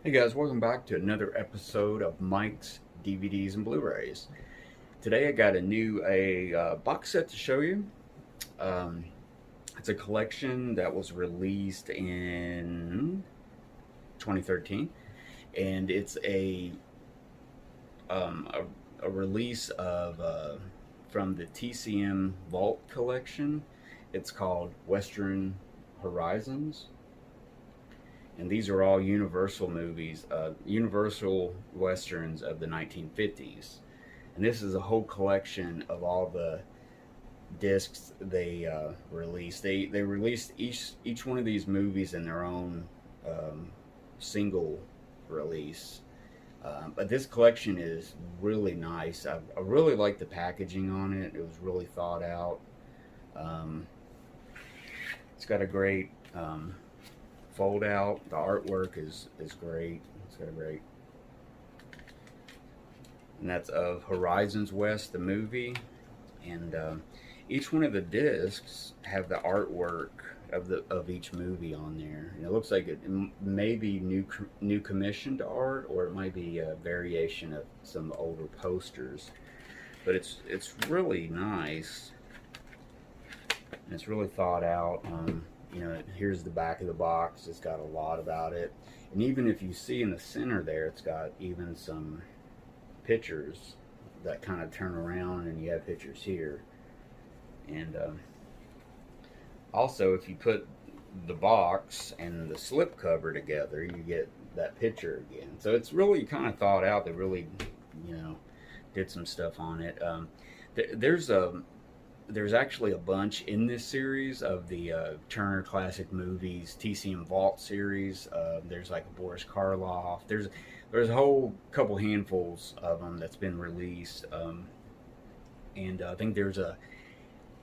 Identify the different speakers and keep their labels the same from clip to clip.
Speaker 1: Hey guys, welcome back to another episode of Mike's DVDs and Blu-rays. Today I got a box set to show you. Um, it's a collection that was released in 2013, and it's um, a release of from the TCM Vault collection. It's called Western Horizons, and these are all Universal movies, Universal westerns of the 1950s. And this is a whole collection of all the discs they released. They released each one of these movies in their own single release. But this collection is really nice. I really like the packaging on it. It was really thought out. Um, it's got a great fold out. The artwork is great. It's got a great, and that's of Horizons West, the movie. And each one of the discs have the artwork of each movie on there. And it looks like it may be new commissioned art, or it might be a variation of some older posters. But it's really nice. And it's really thought out. Here's the back of the box. It's got a lot about it. And even if you see in the center there, it's got even some pictures that kind of turn around, and you have pictures here. And also, if you put the box and the slip cover together, you get that picture again. So it's really kind of thought out. They really, did some stuff on it. There's actually a bunch in this series of the Turner Classic Movies TCM Vault series. There's like Boris Karloff. There's a whole couple handfuls of them that's been released. And I think there's a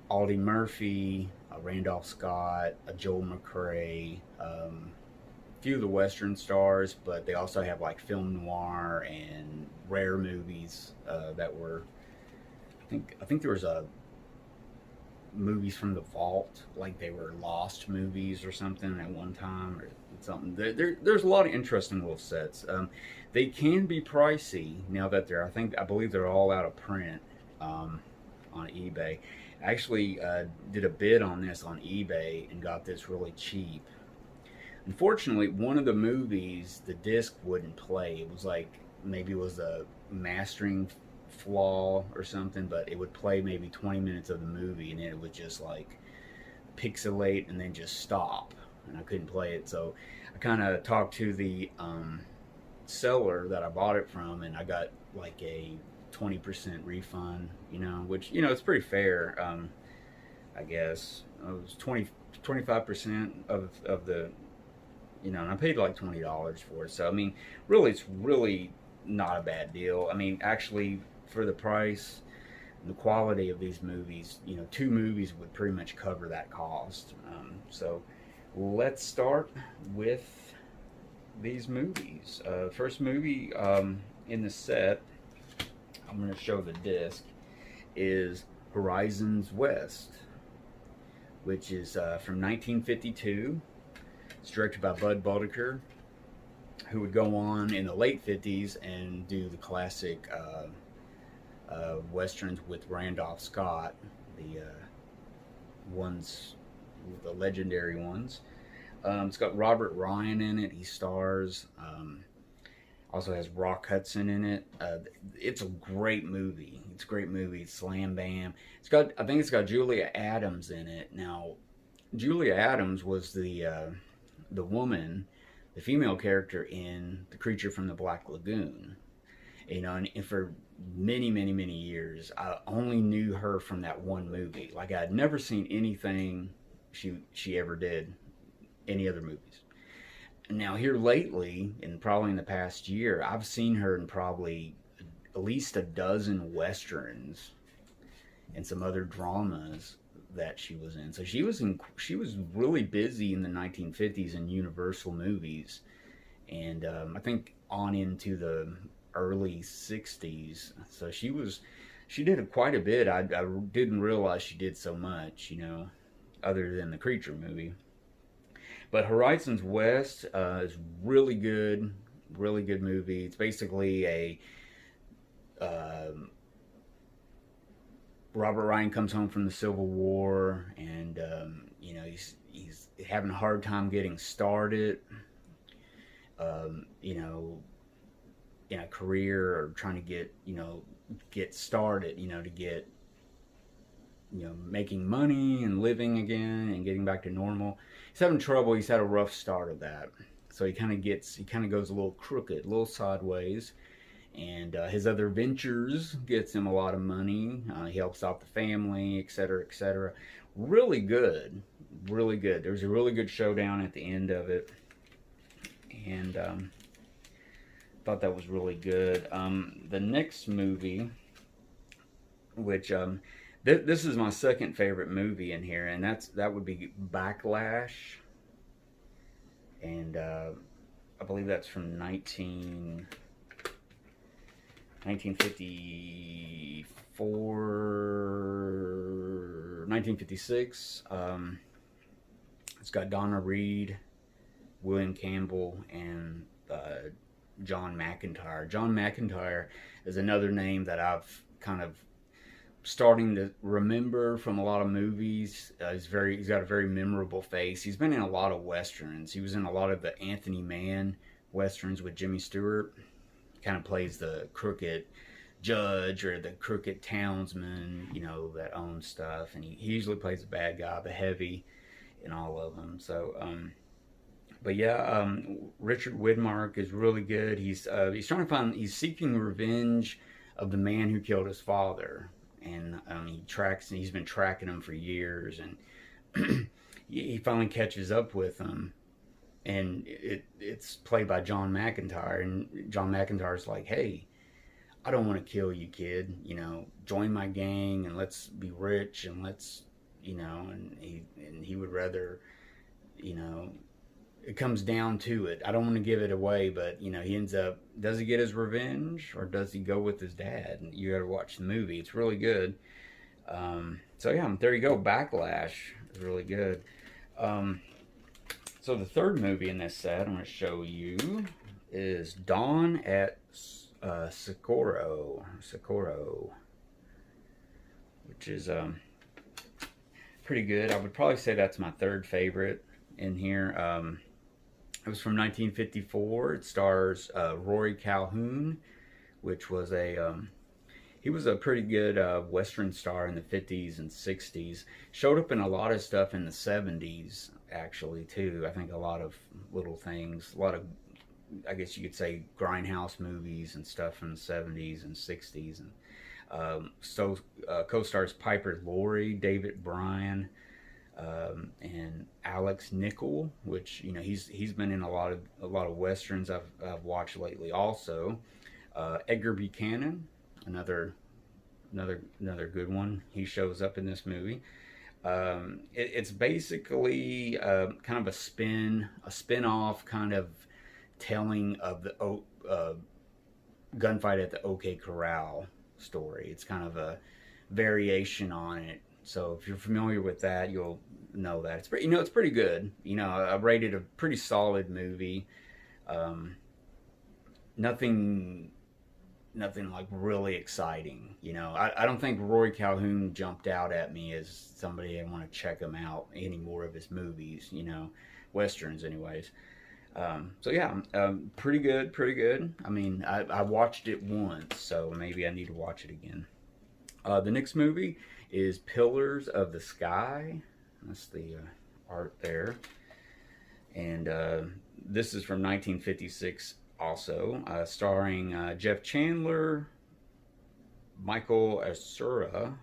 Speaker 1: Audie Murphy, a Randolph Scott, a Joel McCrea, a few of the Western stars, but they also have like film noir and rare movies that were. I think there was a movies from the vault, like they were lost movies or something at one time, or something. There's a lot of interesting little sets. They can be pricey now that I believe they're all out of print on eBay. I actually did a bid on this on eBay and got this really cheap. Unfortunately, one of the movies, the disc wouldn't play. It was like, maybe it was a mastering flaw or something, but it would play maybe 20 minutes of the movie, and then it would just like pixelate and then just stop, and I couldn't play it. So I kind of talked to the seller that I bought it from, and I got like a 20% refund, which, it's pretty fair. I guess it was 25% of the, and I paid like $20 for it. So I mean, really, it's really not a bad deal. I mean, actually, for the price, the quality of these movies, two movies would pretty much cover that cost. So let's start with these movies. First movie in the set, I'm going to show the disc, is Horizons West, which is from 1952. It's directed by Bud Bodeker, who would go on in the late 50s and do the classic westerns with Randolph Scott, the the legendary ones. It's got Robert Ryan in it. He stars. Also has Rock Hudson in it. It's a great movie. It's a great movie. It's slam bam. I think it's got Julia Adams in it. Now, Julia Adams was the woman, the female character in The Creature from the Black Lagoon. And for many, many, many years, I only knew her from that one movie. Like, I'd never seen anything she ever did, any other movies. Now, here lately, and probably in the past year, I've seen her in probably at least a dozen westerns and some other dramas that she was in. So she was really busy in the 1950s in Universal movies, and I think on into the early 60s. So she did quite a bit. I didn't realize she did so much, other than the Creature movie. But Horizons West is really good, Really good movie. It's basically a um Robert Ryan comes home from the Civil War, and he's having a hard time getting started. You know, in a career, or trying to get started. To get making money and living again and getting back to normal. He's having trouble. He's had a rough start of that, so he kind of goes a little crooked, a little sideways. And his other ventures gets him a lot of money. He helps out the family, etc., etc. Really good, really good. There's a really good showdown at the end of it, and thought that was really good. The next movie, which this is my second favorite movie in here, and that would be Backlash, and I believe that's from 1954, 1956. It's got Donna Reed, William Campbell, and John McIntyre. John McIntyre is another name that I've kind of starting to remember from a lot of movies. He's got a very memorable face. He's been in a lot of westerns. He was in a lot of the Anthony Mann westerns with Jimmy Stewart. Kind of plays the crooked judge or the crooked townsman, that owns stuff, and he usually plays the bad guy, the heavy, in all of them. So, but yeah, Richard Widmark is really good. He's he's seeking revenge of the man who killed his father, and he's been tracking him for years, and he finally catches up with him. And it's played by John McIntyre, and John McIntyre's like, "Hey, I don't want to kill you, kid. Join my gang and let's be rich, and let's, and he would rather, it comes down to it. I don't want to give it away, but he ends up, does he get his revenge, or does he go with his dad? And you got to watch the movie. It's really good. So yeah, there you go. Backlash is really good. So the third movie in this set I'm going to show you is Dawn at Socorro, which is pretty good. I would probably say that's my third favorite in here. It was from 1954. It stars Rory Calhoun, which was he was a pretty good Western star in the 50s and 60s. Showed up in a lot of stuff in the 70s, actually, too. I think a lot of little things, a lot of, I guess you could say, grindhouse movies and stuff from the 70s and 60s. And co-stars Piper Laurie, David Bryan, and Alex Nichol, which he's been in a lot of westerns I've watched lately. Also, Edgar Buchanan, another good one. He shows up in this movie. It's basically kind of a spin-off kind of telling of the gunfight at the OK Corral story. It's kind of a variation on it. So if you're familiar with that, you'll know that it's pretty good. I rated a pretty solid movie. Nothing like really exciting. I don't think Rory Calhoun jumped out at me as somebody I want to check him out any more of his movies, westerns anyways. So yeah, pretty good. I mean, I watched it once, so maybe I need to watch it again. The next movie is Pillars of the Sky. That's the art there. And this is from 1956 also, starring Jeff Chandler, Michael Asura,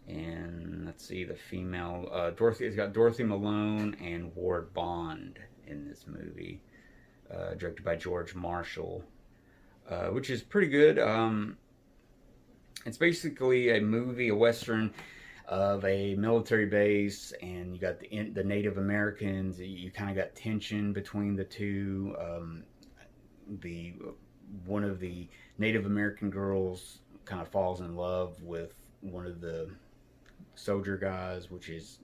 Speaker 1: and let's see, the female, it's got Dorothy Malone and Ward Bond in this movie, directed by George Marshall, which is pretty good. It's basically a movie, a western of a military base, and you got the Native Americans. You kind of got tension between the two. One of the Native American girls kind of falls in love with one of the soldier guys, which is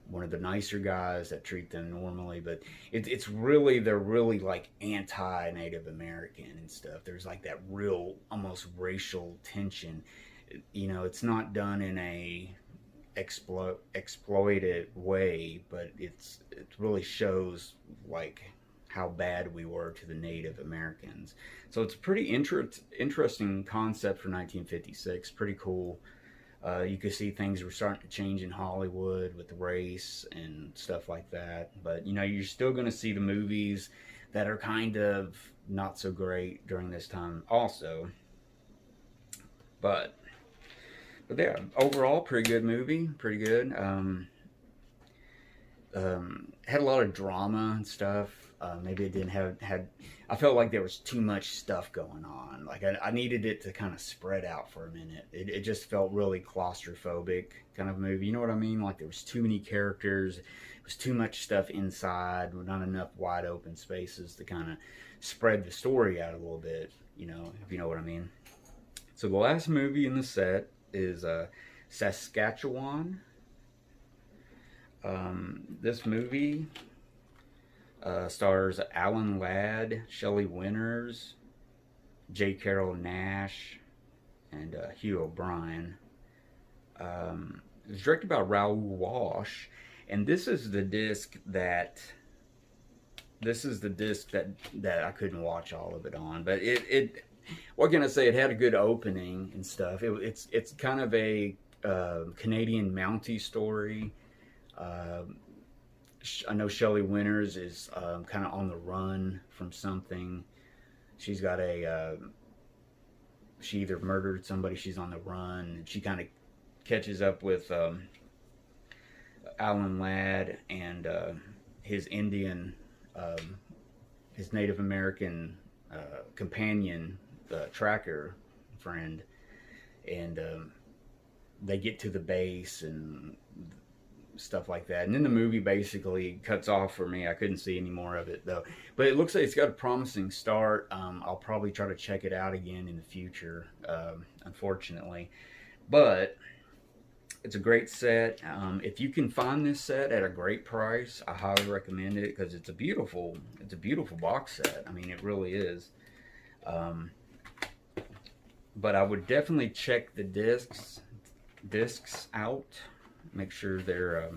Speaker 1: one of the nicer guys that treat them normally, but it's really, they're really like anti-Native American and stuff. There's like that real almost racial tension. You know, it's not done in a exploited way, but it really shows like how bad we were to the Native Americans. So it's a pretty interesting concept for 1956. Pretty cool. You could see things were starting to change in Hollywood with the race and stuff like that. But you know, you're still going to see the movies that are kind of not so great during this time, also. But yeah, overall, pretty good movie. Pretty good. Had a lot of drama and stuff. Maybe it didn't have had. I felt like there was too much stuff going on. Like I needed it to kind of spread out for a minute. It just felt really claustrophobic kind of movie. You know what I mean? Like there was too many characters. It was too much stuff inside. Not enough wide open spaces to kind of spread the story out a little bit. You know, if you know what I mean. So the last movie in the set is Saskatchewan. This movie stars Alan Ladd, Shelley Winters, J. Carrol Nash, and Hugh O'Brien. It was directed by Raoul Walsh, and this is the disc that I couldn't watch all of it on, but it what can I say? It had a good opening and stuff. It's kind of a Canadian Mountie story. I know Shelley Winters is kind of on the run from something. She's got she either murdered somebody, she's on the run, and she kind of catches up with Alan Ladd and his Indian, his Native American companion, tracker friend, and they get to the base and stuff like that. And then the movie basically cuts off for me. I couldn't see any more of it though. But it looks like it's got a promising start. I'll probably try to check it out again in the future, unfortunately. But it's a great set. If you can find this set at a great price, I highly recommend it because it's a beautiful box set. I mean, it really is. But I would definitely check the discs out. Make sure they're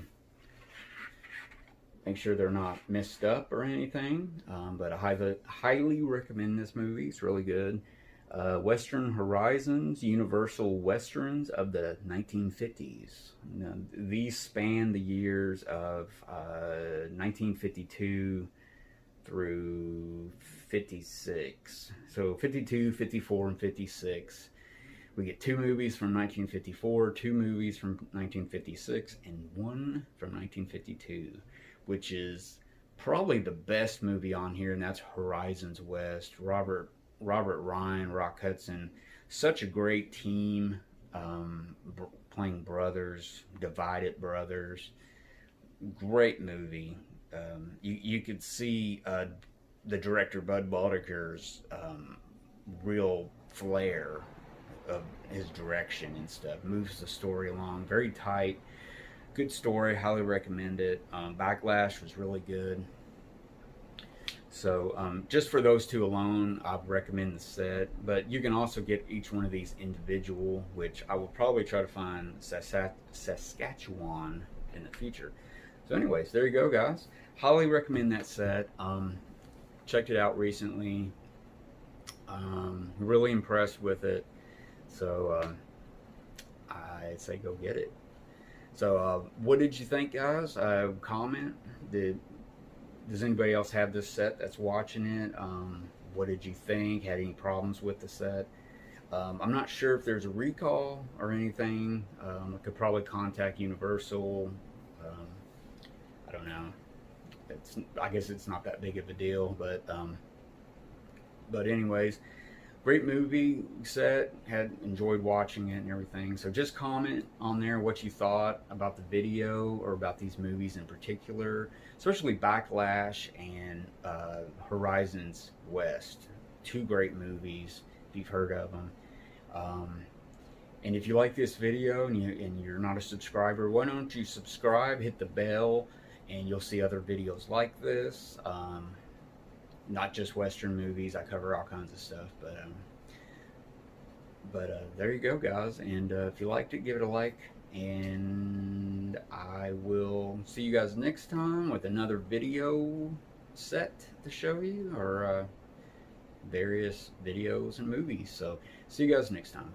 Speaker 1: not messed up or anything. But I highly recommend this movie. It's really good. Western Horizons, Universal Westerns of the 1950s. Now, these span the years of 1952 through 56. So 52, 54, and 56. We get 2 movies from 1954, 2 movies from 1956, and 1 from 1952, which is probably the best movie on here, and that's Horizons West. Robert Ryan, Rock Hudson, such a great team, playing brothers, divided brothers. Great movie. You could see the director Bud Bodeker's real flair of his direction and stuff. Moves the story along very tight. Good story. Highly recommend it. Backlash was really good. So just for those 2 alone, I recommend the set. But you can also get each one of these individual, which I will probably try to find Saskatchewan in the future. So anyways, there you go, guys. Highly recommend that set. Checked it out recently. Really impressed with it. So I'd say go get it. So what did you think, guys? Comment. Does anybody else have this set that's watching it? What did you think? Had any problems with the set? I'm not sure if there's a recall or anything. I could probably contact Universal. I don't know. I guess it's not that big of a deal, but anyways, great movie set. Had enjoyed watching it and everything. So just comment on there what you thought about the video or about these movies in particular, especially Backlash and Horizons West. 2 great movies if you've heard of them. And if you like this video and you're not a subscriber, why don't you subscribe, hit the bell, and you'll see other videos like this. Not just Western movies. I cover all kinds of stuff, but there you go, guys. And if you liked it, give it a like. And I will see you guys next time with another video set to show you, or various videos and movies. So see you guys next time.